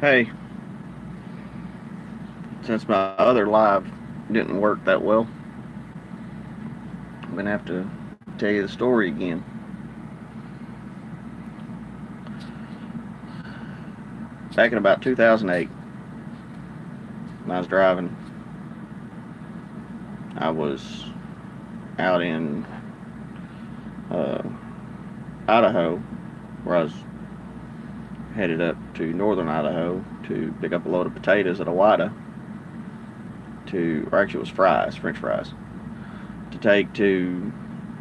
Hey, since my other live didn't work that well, I'm gonna have to tell you the story again. Back in about 2008, when I was driving, I was out in uh, Idaho, where I was headed up to northern Idaho to pick up a load of potatoes at Owata or actually it was fries, French fries, to take to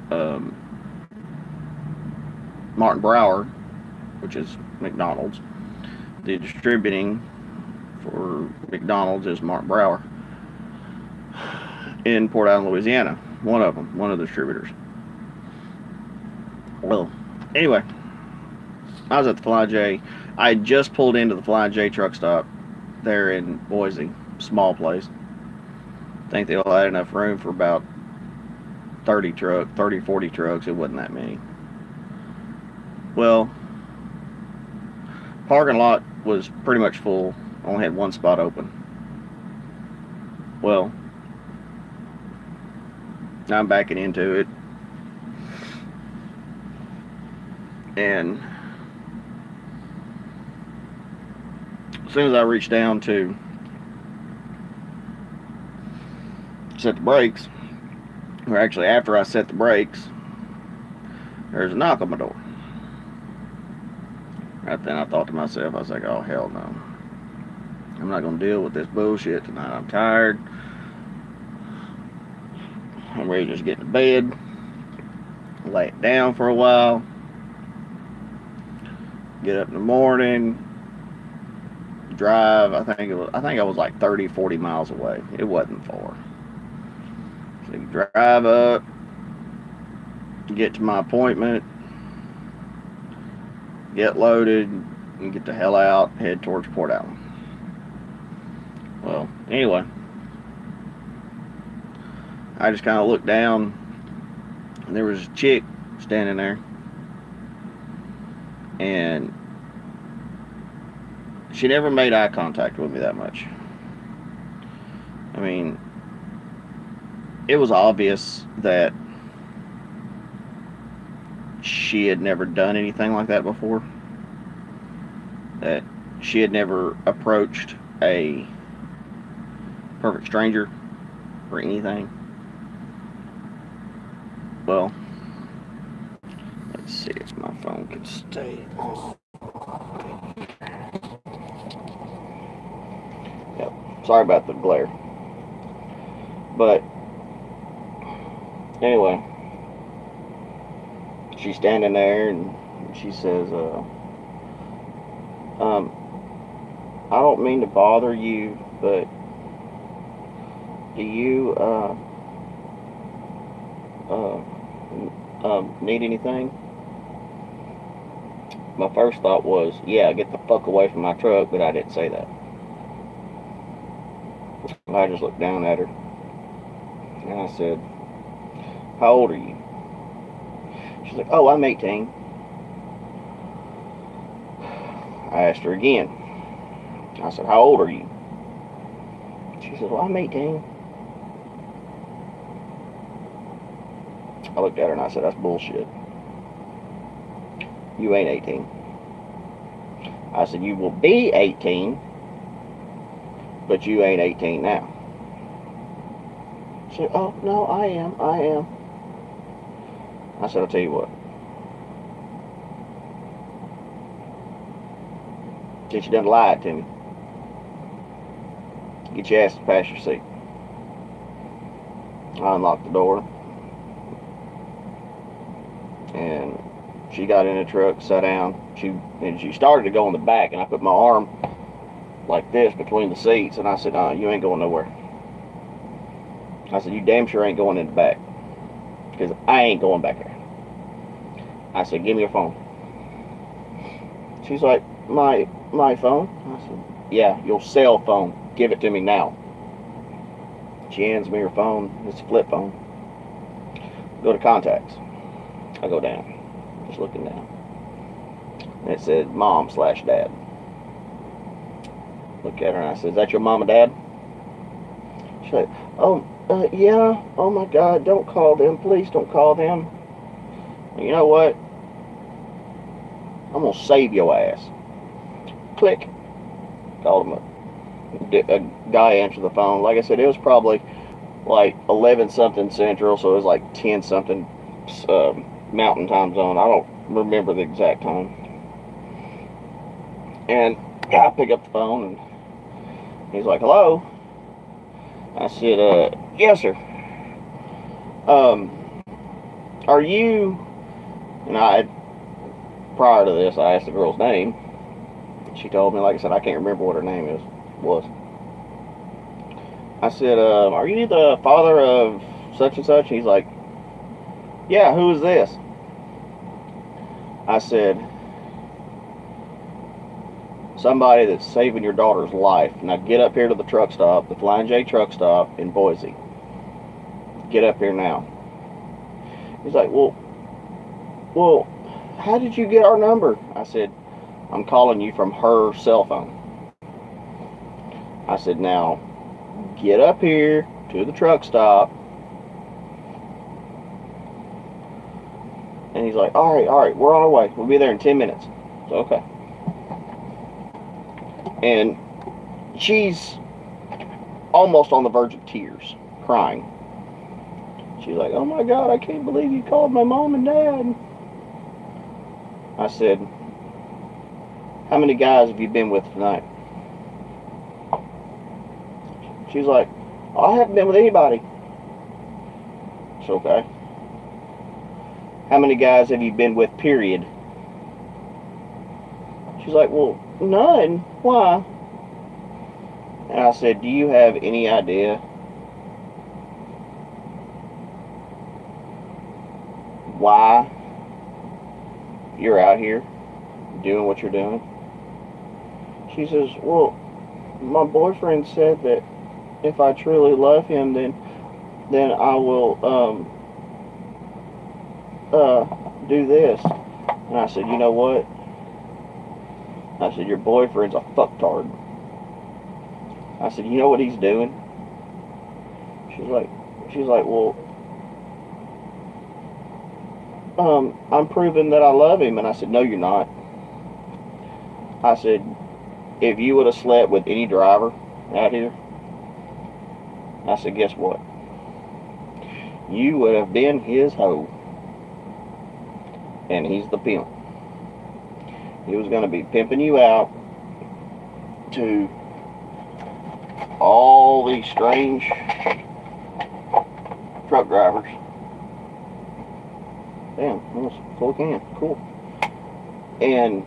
um, Martin Brower, which is McDonald's. The distributing for McDonald's is Martin Brower in Port Allen, Louisiana. One of them, one of the distributors. Well, anyway, I was at the Flying J. I had just pulled into the Flying J truck stop there in Boise, small place. I think they all had enough room for about 40 trucks. It wasn't that many. Well, parking lot was pretty much full. Only had one spot open. Well, I'm backing into it, and as soon as I reached down to set the brakes, or actually after I set the brakes, there's a knock on my door. Right then I thought to myself, I was like, oh hell no. I'm not going to deal with this bullshit tonight. I'm tired. I'm ready to just get in bed, lay it down for a while, get up in the morning, drive. I think I was like 30, 40 miles away. It wasn't far. So you drive up, get to my appointment, get loaded, and get the hell out, head towards Port Allen. Well, anyway, I just kind of looked down, and there was a chick standing there, and she never made eye contact with me that much. I mean, it was obvious that she had never done anything like that before, that she had never approached a perfect stranger or anything. Well, let's see if my phone can stay on. Yep, sorry about the glare. But anyway, she's standing there and she says, I don't mean to bother you, but do you need anything? My first thought was, yeah, get the fuck away from my truck, but I didn't say that. I just looked down at her and I said, how old are you? She's like, oh, I'm 18. I asked her again. I said, how old are you? She said, well, I'm 18. I looked at her and I said, that's bullshit. You ain't 18. I said, you will be 18, but you ain't 18 now. She said, oh, no, I am. I said, I'll tell you what. Since you done lied to me, get your ass to pass your seat. I unlocked the door, and she got in the truck, sat down. She started to go in the back, and I put my arm like this between the seats, and I said, you ain't going nowhere. I said, you damn sure ain't going in the back, because I ain't going back there. I said, give me your phone. She's like, my phone? I said, yeah, your cell phone. Give it to me now. She hands me her phone. It's a flip phone. Go to contacts. I go down. Just looking down. And it said mom/dad. Look at her and I said, "Is that your mom and dad?" She's like, "Oh, yeah. Oh my God, don't call them. Please don't call them." You know what? I'm gonna save your ass. Click. Called him up. A guy answered the phone. Like I said, it was probably like 11 something central, so it was like 10 something mountain time zone. I don't remember the exact time. And I pick up the phone and he's like, "Hello?" I said, "Yes, sir. Are you?" And prior to this, I asked the girl's name. She told me. Like I said, I can't remember what her name was. I said, "Are you the father of such and such?" He's like, "Yeah, who is this?" I said, "Somebody that's saving your daughter's life. Now get up here to the truck stop, the Flying J truck stop in Boise. Get up here now." He's like, well, how did you get our number?" I said, "I'm calling you from her cell phone." I said, "Now, get up here to the truck stop." And he's like, all right, we're on our way. We'll be there in 10 minutes. So, okay. And she's almost on the verge of tears, crying. She's like, "Oh my God, I can't believe you called my mom and dad." I said, "How many guys have you been with tonight?" She's like, "I haven't been with anybody." It's okay. "How many guys have you been with, period?" She's like, "Well, none. Why?" And I said, "Do you have any idea why you're out here doing what you're doing?" She says, "Well, my boyfriend said that if I truly love him, then I will do this." And I said, "You know what?" I said, "Your boyfriend's a fucktard." I said, "You know what he's doing?" She's like, "Well, I'm proving that I love him." And I said, "No, you're not." I said, "If you would have slept with any driver out here," I said, "guess what? You would have been his hoe." And he's the pimp. He was going to be pimping you out to all these strange truck drivers. Damn, almost full can. Cool. And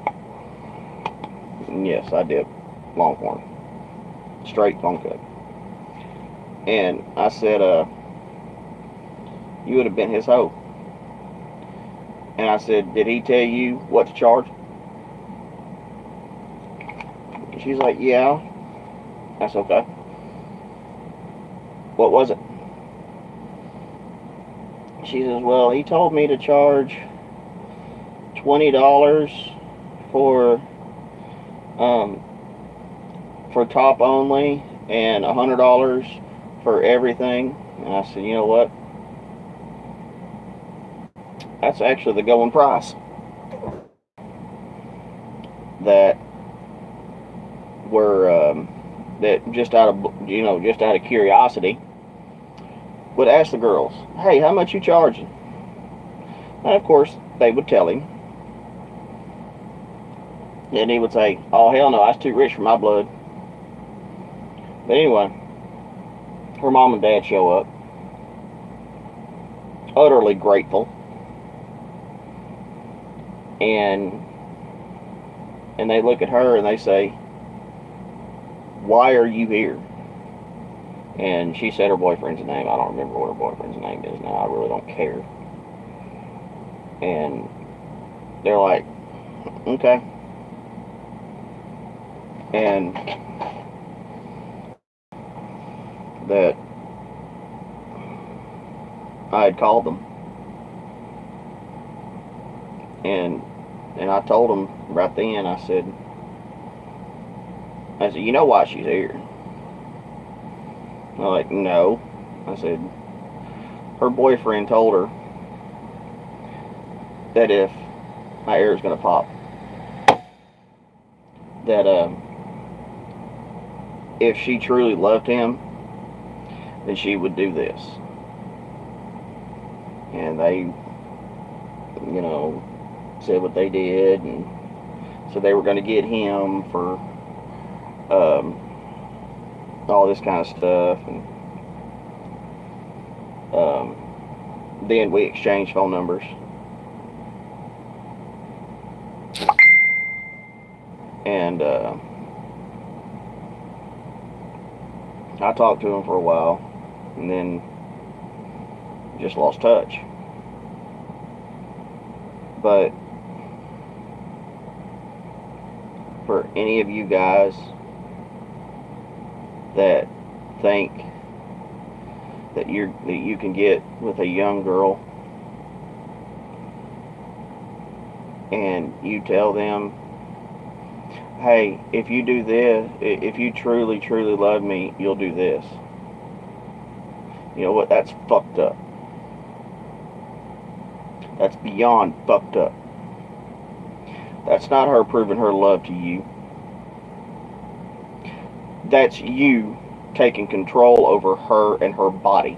yes, I did Longhorn. Straight long cut. And I said, you would have been his hoe. And I said, "Did he tell you what to charge?" She's like, "Yeah." That's okay. "What was it?" She says, "Well, he told me to charge $20 for top only and $100 for everything." And I said, "You know what? That's actually the going price." That were that just out of curiosity would ask the girls, "Hey, how much you charging?" And of course they would tell him, and he would say, "Oh hell no, that's too rich for my blood." But anyway, her mom and dad show up, utterly grateful, and they look at her and they say, "Why are you here?" And she said her boyfriend's name. I don't remember what her boyfriend's name is now. I really don't care. And they're like, "Okay." And that I had called them. And I told them right then, I said, I said, you know why she's here? They're like, no. I said, her boyfriend told her that if my ear is going to pop, that if she truly loved him, then she would do this. And they, you know, said what they did, and so they were going to get him for all this kind of stuff, and then we exchanged phone numbers. And I talked to him for a while, and then just lost touch. But for any of you guys that think that you can get with a young girl and you tell them, hey, if you do this, if you truly, truly love me, you'll do this. You know what? That's fucked up. That's beyond fucked up. That's not her proving her love to you. That's you taking control over her and her body.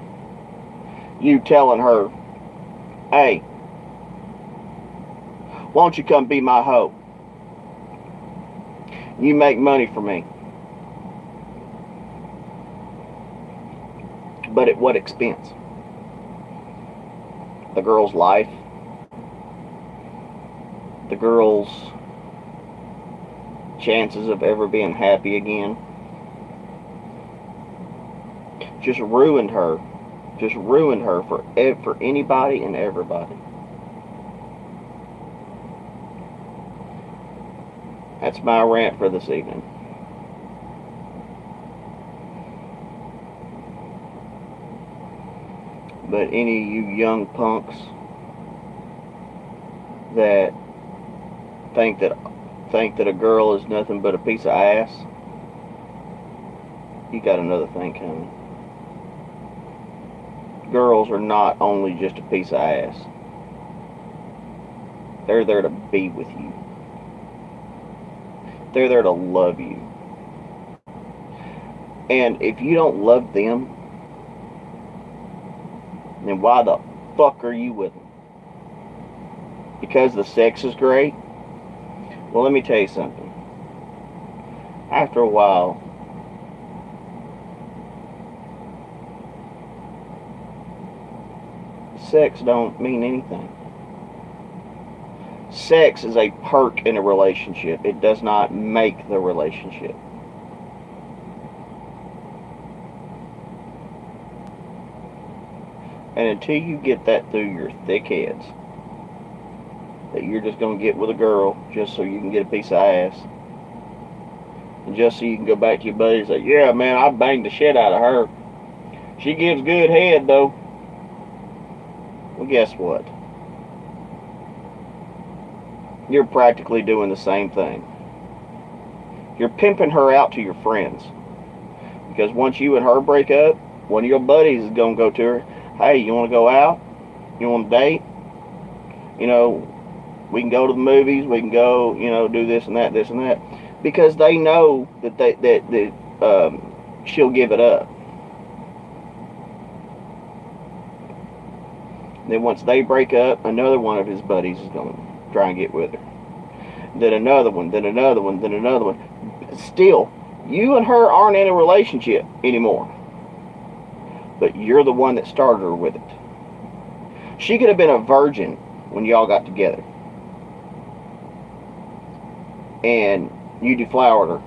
You telling her, hey, won't you come be my hoe? You make money for me. But at what expense? The girl's life, the girl's chances of ever being happy again. Just ruined her. Just ruined her for anybody and everybody. That's my rant for this evening. But any of you young punks that think that a girl is nothing but a piece of ass, you got another thing coming. Girls are not only just a piece of ass. They're there to be with you. They're there to love you. And if you don't love them, then why the fuck are you with them? Because the sex is great? Well, let me tell you something. After a while, sex don't mean anything. Sex is a perk in a relationship. It does not make the relationship. And until you get that through your thick heads, that you're just going to get with a girl just so you can get a piece of ass, and just so you can go back to your buddies and say, yeah, man, I banged the shit out of her. She gives good head, though. Well, guess what? You're practically doing the same thing. You're pimping her out to your friends. Because once you and her break up, one of your buddies is going to go to her, hey, you want to go out? You want to date? You know, we can go to the movies, we can go, you know, do this and that, this and that. Because they know that she'll give it up. Then once they break up, another one of his buddies is going to try and get with her. Then another one, then another one, then another one. Still, you and her aren't in a relationship anymore. But you're the one that started her with it. She could have been a virgin when y'all got together. And you deflowered her.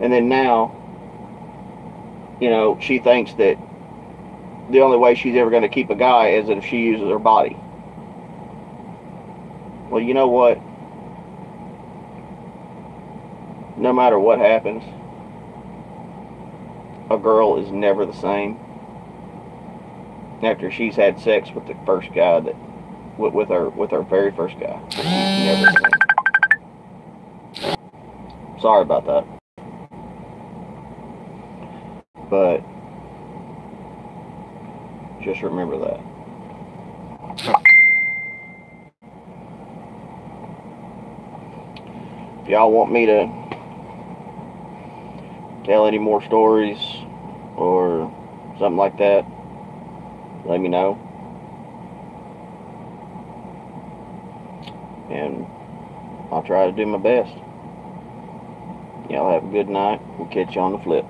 And then now, you know, she thinks that the only way she's ever going to keep a guy is if she uses her body. Well, you know what? No matter what happens, a girl is never the same after she's had sex with the first guy with her very first guy. She's never the same. Sorry about that. But just remember that. If y'all want me to tell any more stories or something like that, let me know. And I'll try to do my best. Y'all have a good night. We'll catch you on the flip.